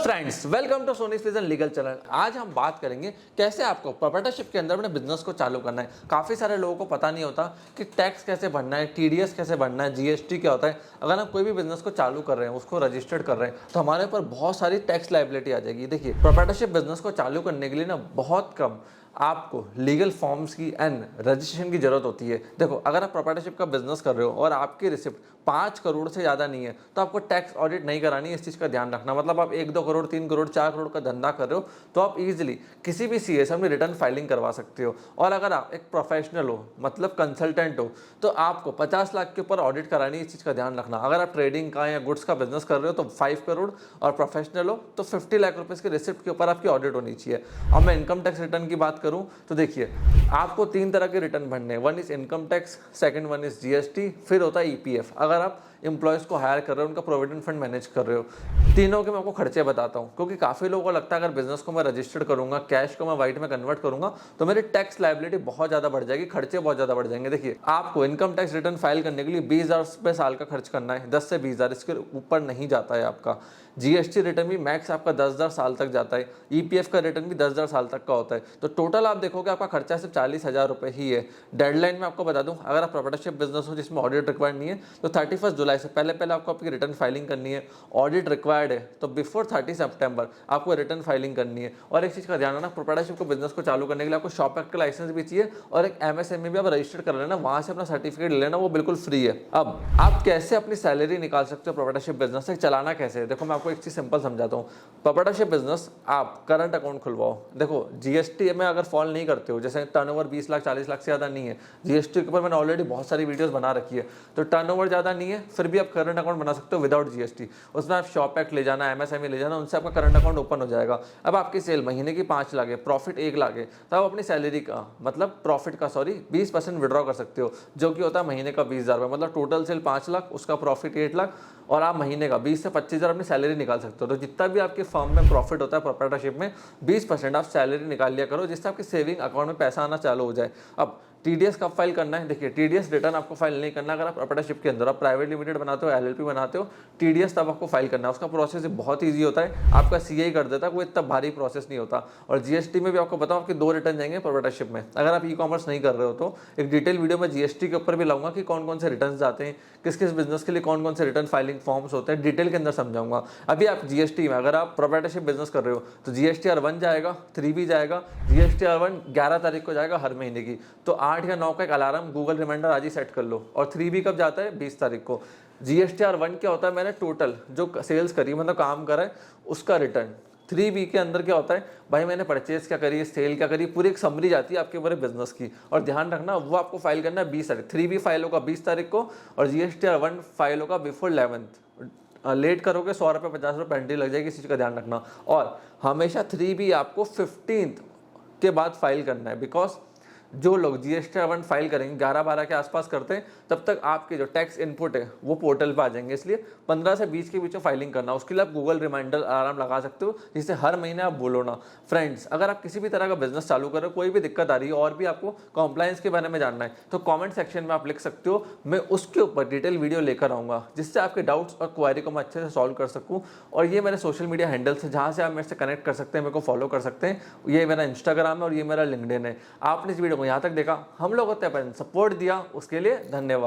Friends, welcome to Soni vision legal channel. आज हम बात करेंगे कैसे आपको प्रोप्राइटरशिप के अंदर अपने बिजनेस को चालू करना है। काफ़ी सारे लोगों को पता नहीं होता कि टैक्स कैसे भरना है, टीडीएस कैसे भरना है, जीएसटी क्या होता है। अगर हम कोई भी बिजनेस को चालू कर रहे हैं, उसको रजिस्टर्ड कर रहे हैं, तो हमारे ऊपर बहुत सारी टैक्स लायबिलिटी आ जाएगी। देखिए, प्रोप्राइटरशिप बिजनेस को चालू करने के लिए ना बहुत कम आपको लीगल फॉर्म्स की एंड रजिस्ट्रेशन की जरूरत होती है। देखो, अगर आप प्रोप्राइटरशिप का बिजनेस कर रहे हो और आपकी रिसिप्ट 5 करोड़ से ज़्यादा नहीं है, तो आपको टैक्स ऑडिट नहीं करानी है। इस चीज़ का ध्यान रखना। मतलब आप 1-2 करोड़, 3 करोड़, 4 करोड़ का धंधा कर रहे हो, तो आप इजीली किसी भी सीएसएम में रिटर्न फाइलिंग करवा सकते हो। और अगर आप एक प्रोफेशनल हो, मतलब कंसल्टेंट हो, तो आपको 50 लाख के ऊपर ऑडिट करानी है। इस चीज़ का ध्यान रखना। अगर आप ट्रेडिंग का या गुड्स का बिजनेस कर रहे हो तो 5 करोड़, और प्रोफेशनल हो तो 50 लाख रुपए की रिसिप्ट के ऊपर आपकी ऑडिट होनी चाहिए। अब मैं इनकम टैक्स रिटर्न की बात करूं तो देखिए, आपको 3 तरह के रिटर्न भरने हैं। One is income tax, second one is GST, फिर होता है ईपीएफ। अगर आप एम्प्लॉयज़ को हायर कर रहे हो, उनका प्रोविडेंट फंड मैनेज कर रहे हो, तीनों के मैं आपको खर्चे बताता हूँ। क्योंकि काफ़ी लोगों को लगता है अगर बिजनेस को मैं रजिस्टर्ड करूंगा, कैश को मैं वाइट में कन्वर्ट करूंगा, तो मेरी टैक्स लायबिलिटी बहुत ज़्यादा बढ़ जाएगी, खर्चे बहुत ज़्यादा बढ़ जाएंगे। देखिए, आपको इनकम टैक्स रिटर्न फाइल करने के लिए 20,000 रुपये साल का खर्च करना है। 10 से 20,000, इसके ऊपर नहीं जाता है आपका। जीएसटी रिटर्न भी मैक्स आपका 10,000 साल तक जाता है। ईपीएफ का रिटर्न भी 10,000 साल तक का होता है। तो टोटल आप देखोगे आपका खर्चा सिर्फ 40,000 रुपये ही है। डेडलाइन में आपको बता दूं, अगर आप प्रोप्राइटरशिप बिजनेस हो जिसमें ऑडिट रिक्वायर्ड नहीं है, तो 31 जुलाई से पहले आपको आपकी रिटर्न फाइलिंग करनी है। ऑडिट रिक्वायर्ड है तो बिफोर 30 सितंबर आपको रिटर्न फाइलिंग करनी है। और एक चीज़ का ध्यान रखना, प्रोप्राइटरशिप को बिजनेस को चालू करने के लिए आपको शॉप एक्ट का लाइसेंस भी चाहिए, और एक एमएसएमई भी आप रजिस्टर कर लेना, वहाँ से अपना सर्टिफिकेट लेना, वो बिल्कुल फ्री है। अब आप कैसे अपनी सैलरी निकाल सकते हो प्रोप्राइटरशिप बिजनेस से, चलाना कैसे है। देखो, मैं आपको एक चीज़ सिंपल समझाता हूँ। प्रोप्राइटरशिप बिजनेस, आप करंट अकाउंट खुलवाओ। देखो, जीएसटी में अगर फॉल नहीं करते हो, जैसे टर्नओवर 20 लाख 40 लाख से ज़्यादा नहीं है, जीएसटी के ऊपर मैंने ऑलरेडी बहुत सारी वीडियोस बना रखी है, तो टर्नओवर ज़्यादा नहीं है, फिर भी आप करंट अकाउंट बना सकते हो विदाउट जीएसटी। उसमें आप शॉप एक्ट ले जाना, एमएसएमई ले जाना, उनसे आपका करंट अकाउंट ओपन हो जाएगा। अब आपकी सेल महीने की 5 लाख है, प्रॉफिट 1 लाख है, तब आप अपनी सैलरी का मतलब प्रॉफिट का 20% विड्रॉ कर सकते हो, जो कि होता है महीने का 20,000 रुपये। मतलब टोटल सेल 5 लाख, उसका प्रॉफिट 8 लाख, और आप महीने का 20 से 25,000 अपनी सैलरी निकाल सकते हो। तो जितना भी आपके फर्म में प्रॉफिट होता है प्रोप्राइटरशिप में, 20% आप सैलरी निकाल लिया करो, जिससे आपके सेविंग अकाउंट में पैसा आना चालू हो जाए। अब टीडीएस कब फाइल करना है? देखिए, टीडीएस रिटर्न आपको फाइल नहीं करना अगर आप प्रोप्राइटरशिप के अंदर आप प्राइवेट लिमिटेड बनाते हो, एलएलपी बनाते हो। टीडीएस तब आपको फाइल करना है। उसका प्रोसेस बहुत ईजी होता है, आपका सीए कर देता है, कोई इतना भारी प्रोसेस नहीं होता। और जीएसटी में भी आपको बताऊं, आपके 2 रिटर्न जाएंगे प्रोप्राइटरशिप में। अगर आप ई कॉमर्स नहीं कर रहे हो तो एक डिटेल वीडियो में जीएसटी के ऊपर भी लाऊंगा कि कौन कौन से रिटर्न जाते हैं, किस किस बिजनेस के लिए कौन कौन से रिटर्न फाइलिंग फॉर्म्स होते हैं, डिटेल के अंदर समझाऊंगा। अभी आप जीएसटी में अगर आप प्रोप्राइटरशिप बिजनेस कर रहे हो तो जीएसटीआर 1 जाएगा, 3B जाएगा। जीएसटीआर 1 11 तारीख को जाएगा हर महीने की, तो 8 या 9 का एक अलार्म गूगल रिमाइंडर आज ही सेट कर लो। और 3B कब जाता है? 20 तारीख को। जीएसटीआर 1 क्या होता है? मैंने टोटल जो सेल्स करी, मतलब काम करा है, उसका रिटर्न। 3B के अंदर क्या होता है? भाई मैंने परचेज क्या करी, सेल क्या करी, पूरी एक समरी जाती है आपके पूरे बिजनेस की। और ध्यान रखना, वो आपको फाइल करना है 20 तारीख। 3B फाइल होगा 20 तारीख को, और जीएसटीआर 1 फाइल होगा बिफोर 11th। लेट करोगे 100 रुपये 50 रुपये पेनल्टी लग जाएगी, इस चीज़ का ध्यान रखना। और हमेशा 3B आपको 15th के बाद फाइल करना है, बिकॉज जो लोग जीएसटीआर 1 फाइल करेंगे 11-12 के आसपास करते हैं, तब तक आपके जो टैक्स इनपुट है वो पोर्टल पे आ जाएंगे। इसलिए 15 से 20 के बीच में फाइलिंग करना। उसके लिए आप गूगल रिमाइंडर अलार्म लगा सकते हो, जिससे हर महीने आप बोलो ना। फ्रेंड्स, अगर आप किसी भी तरह का बिजनेस चालू करो, कोई भी दिक्कत आ रही है और भी आपको कॉम्प्लायंस के बारे में जानना है, तो कॉमेंट सेक्शन में आप लिख सकते हो। मैं उसके ऊपर डिटेल वीडियो लेकर आऊँगा, जिससे आपके डाउट्स और क्वारी को मैं अच्छे से सॉल्व कर सकूँ। और ये मेरे सोशल मीडिया हैंडल्स है, जहाँ से आप मेरे से कनेक्ट कर सकते हैं, मेरे को फॉलो कर सकते हैं। ये मेरा इंस्टाग्राम है और ये मेरा लिंक्डइन है। आपने इस वीडियो को यहाँ तक देखा, हम लोग होते हैं, सपोर्ट दिया, उसके लिए धन्यवाद।